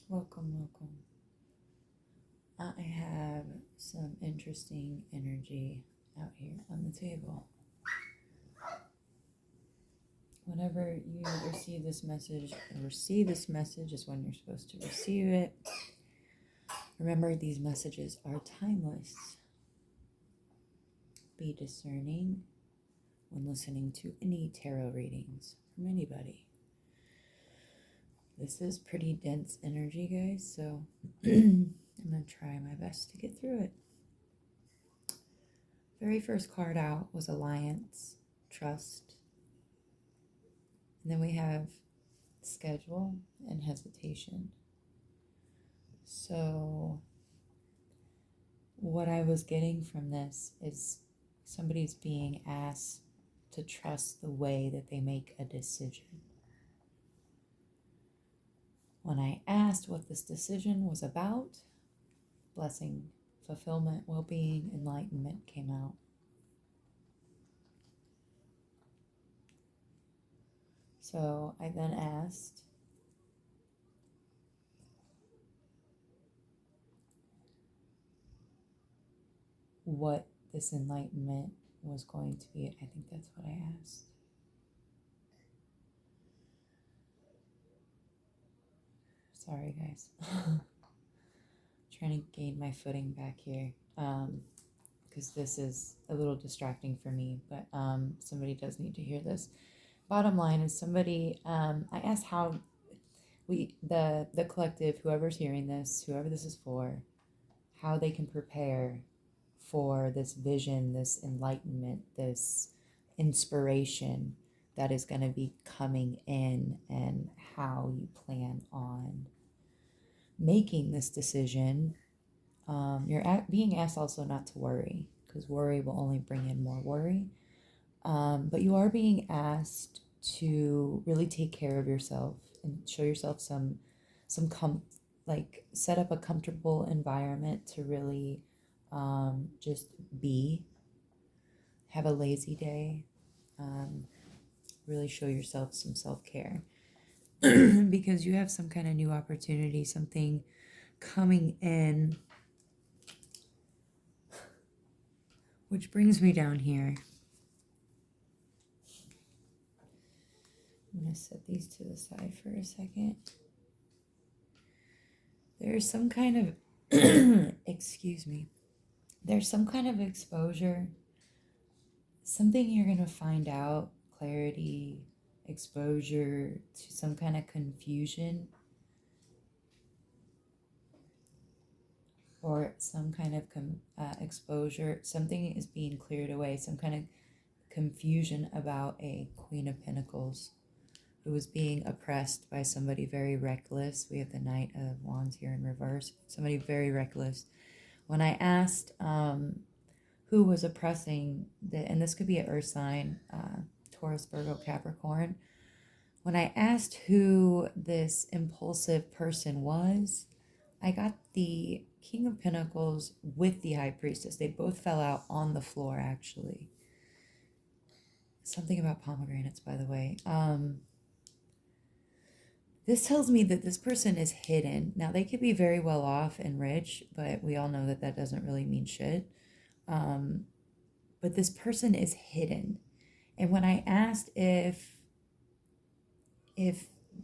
Welcome, welcome. I have some interesting energy out here on the table. Whenever you receive this message is when you're supposed to receive it. Remember, these messages are timeless. Be discerning when listening to any tarot readings from anybody. This is pretty dense energy, guys, so I'm going to try my best to get through it. Very first card out was Alliance, Trust. And then we have Schedule and Hesitation. So what I was getting from this is somebody's being asked to trust the way that they make a decision. When I asked what this decision was about, blessing, fulfillment, well-being, enlightenment came out. So I then asked, what this enlightenment was going to be. I think that's what I asked. Sorry, guys. Trying to gain my footing back here. Because this is a little distracting for me, but somebody does need to hear this. Bottom line is I asked how the collective, whoever's hearing this, whoever this is for, how they can prepare for this vision, this enlightenment, this inspiration that is going to be coming in, and how you plan on making this decision. You're being asked also not to worry, because worry will only bring in more worry. But you are being asked to really take care of yourself and show yourself set up a comfortable environment to really just have a lazy day, really show yourself some self-care because you have some kind of new opportunity, something coming in, which brings me down here. I'm going to set these to the side for a second. There's some kind of, excuse me, there's some kind of exposure, something you're going to find out, clarity, exposure to some kind of confusion, or some kind of exposure, something is being cleared away, some kind of confusion about a Queen of Pentacles who was being oppressed by somebody very reckless. We have the Knight of Wands here in reverse, somebody very reckless. When I asked who was oppressing, and this could be an earth sign, Taurus, Virgo, Capricorn. When I asked who this impulsive person was, I got the King of Pentacles with the High Priestess. They both fell out on the floor, actually. Something about pomegranates, by the way. This tells me that this person is hidden. Now, they could be very well off and rich, but we all know that that doesn't really mean shit. But this person is hidden. And when I asked if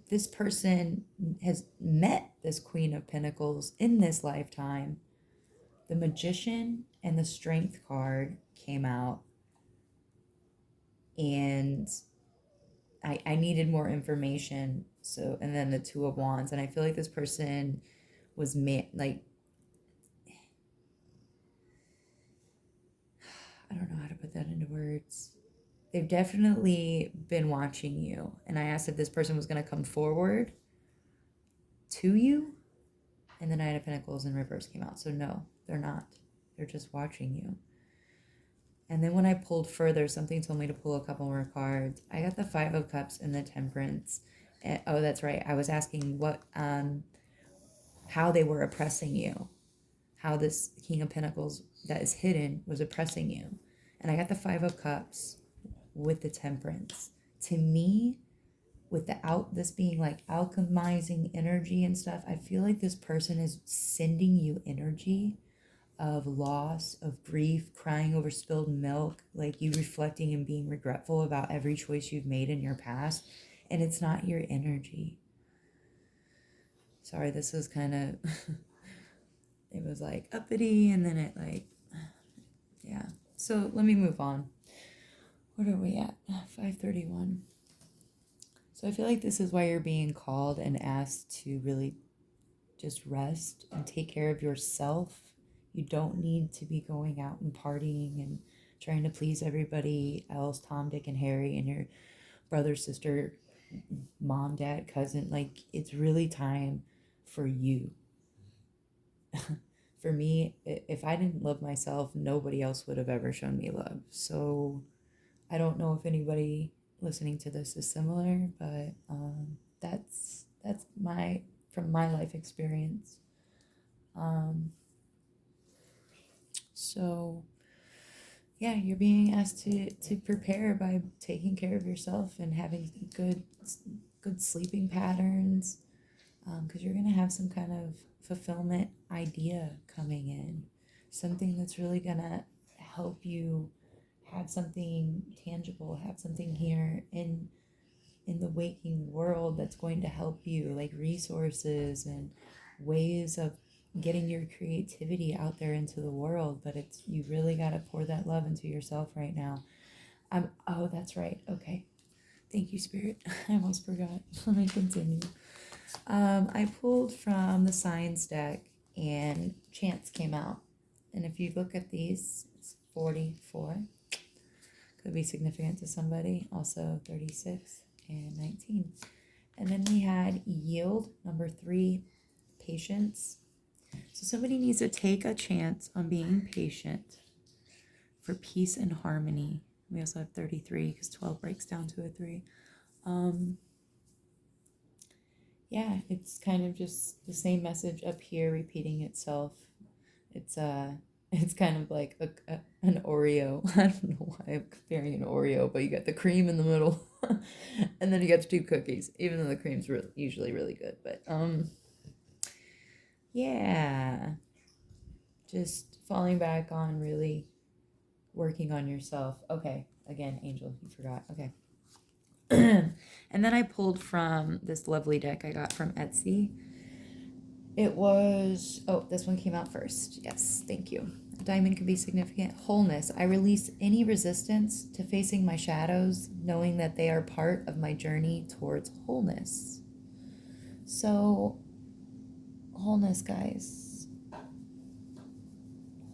this person has met this Queen of Pentacles in this lifetime, the Magician and the Strength card came out, and I needed more information. So, and then the Two of Wands, and I feel like this person was I don't know how to put that into words. They've definitely been watching you. And I asked if this person was going to come forward to you, and the Nine of Pentacles in reverse came out. So no, they're not. They're just watching you. And then when I pulled further, something told me to pull a couple more cards. I got the Five of Cups and the Temperance. And, oh, that's right. I was asking how they were oppressing you. How this King of Pentacles that is hidden was oppressing you. And I got the Five of Cups with the Temperance. To me, without this being like alchemizing energy and stuff, I feel like this person is sending you energy of loss, of grief, crying over spilled milk, like you reflecting and being regretful about every choice you've made in your past, and it's not your energy. Sorry, this was kind of, it was like uppity, and then it like, yeah. So let me move on. What are we at? 5:31. So I feel like this is why you're being called and asked to really just rest and take care of yourself. You don't need to be going out and partying and trying to please everybody else, Tom, Dick, and Harry, and your brother, sister, mom, dad, cousin. Like, it's really time for you. For me, if I didn't love myself, nobody else would have ever shown me love. So I don't know if anybody listening to this is similar, but that's my from my life experience. So yeah, you're being asked to prepare by taking care of yourself and having good sleeping patterns, because you're gonna have some kind of fulfillment idea coming in, something that's really gonna help you have something tangible, have something here in the waking world that's going to help you, like resources and ways of getting your creativity out there into the world. But it's, you really got to pour that love into yourself right now. Oh, that's right. Okay, thank you, Spirit. I almost forgot. Let me continue. I pulled from the signs deck and Chance came out, and if you look at these, it's 44, could be significant to somebody. Also 36 and 19. And then we had yield, number 3, patience. So somebody needs to take a chance on being patient for peace and harmony. We also have 33 because 12 breaks down to a 3. Yeah, it's kind of just the same message up here repeating itself. It's kind of like an Oreo. I don't know why I'm comparing an Oreo, but you got the cream in the middle, and then you got the 2 cookies. Even though the cream's usually really good, but yeah, just falling back on really working on yourself. Okay, again, Angel, you forgot. Okay. And then I pulled from this lovely deck I got from Etsy. It was, oh, this one came out first. Yes, thank you. Diamond can be significant. Wholeness. I release any resistance to facing my shadows, knowing that they are part of my journey towards wholeness. So, wholeness, guys.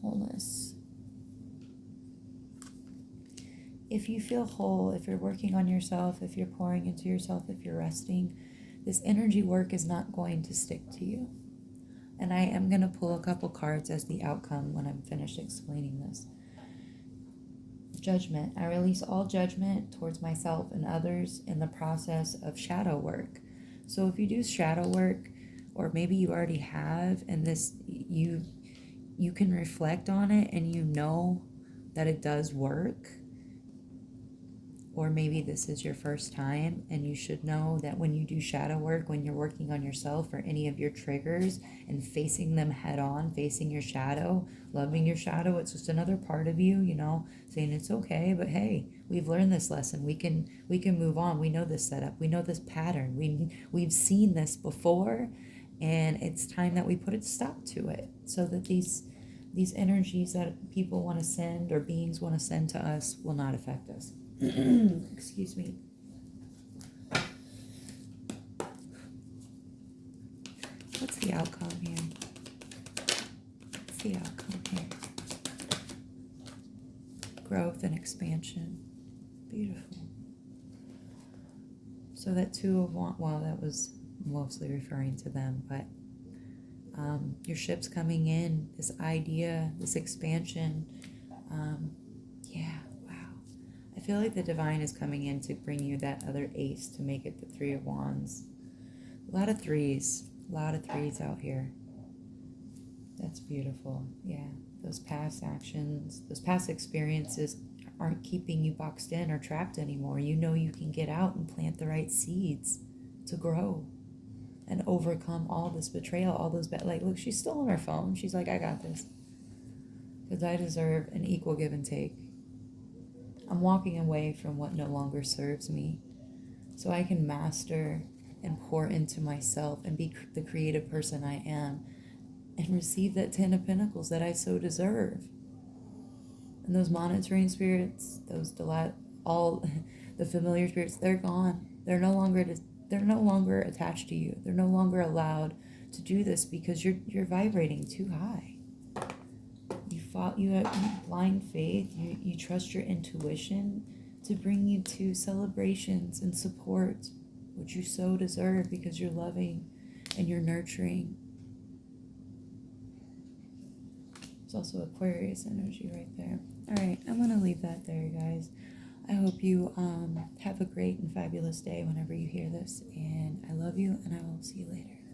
Wholeness. If you feel whole, if you're working on yourself, if you're pouring into yourself, if you're resting, this energy work is not going to stick to you. And I am going to pull a couple cards as the outcome when I'm finished explaining this. Judgment. I release all judgment towards myself and others in the process of shadow work. So if you do shadow work, or maybe you already have, and this you can reflect on it and you know that it does work. Or maybe this is your first time, and you should know that when you do shadow work, when you're working on yourself or any of your triggers and facing them head on, facing your shadow, loving your shadow, it's just another part of you, saying it's okay, but hey, we've learned this lesson. We can move on. We know this setup. We know this pattern. We've seen this before, and it's time that we put a stop to it so that these energies that people want to send or beings want to send to us will not affect us. Excuse me. What's the outcome here? What's the outcome here? Growth and expansion. Beautiful. So that 2 of Wands, well, that was mostly referring to them, but your ship's coming in, this idea, this expansion. Yeah, wow. I feel like the divine is coming in to bring you that other ace to make it the 3 of Wands. A lot of threes out here. That's beautiful. Yeah, those past actions, those past experiences aren't keeping you boxed in or trapped anymore. You know you can get out and plant the right seeds to grow and overcome all this betrayal, all those bad. Like, look, she's still on her phone. She's like, I got this. Because I deserve an equal give and take. I'm walking away from what no longer serves me so I can master and pour into myself and be the creative person I am and receive that 10 of Pentacles that I so deserve. And those monitoring spirits, all the familiar spirits, they're gone. They're no longer attached to you. They're no longer allowed to do this because you're vibrating too high. You have blind faith. You trust your intuition to bring you to celebrations and support, which you so deserve because you're loving and you're nurturing. There's also Aquarius energy right there. All right, I'm going to leave that there, guys. I hope you have a great and fabulous day whenever you hear this, and I love you, and I will see you later.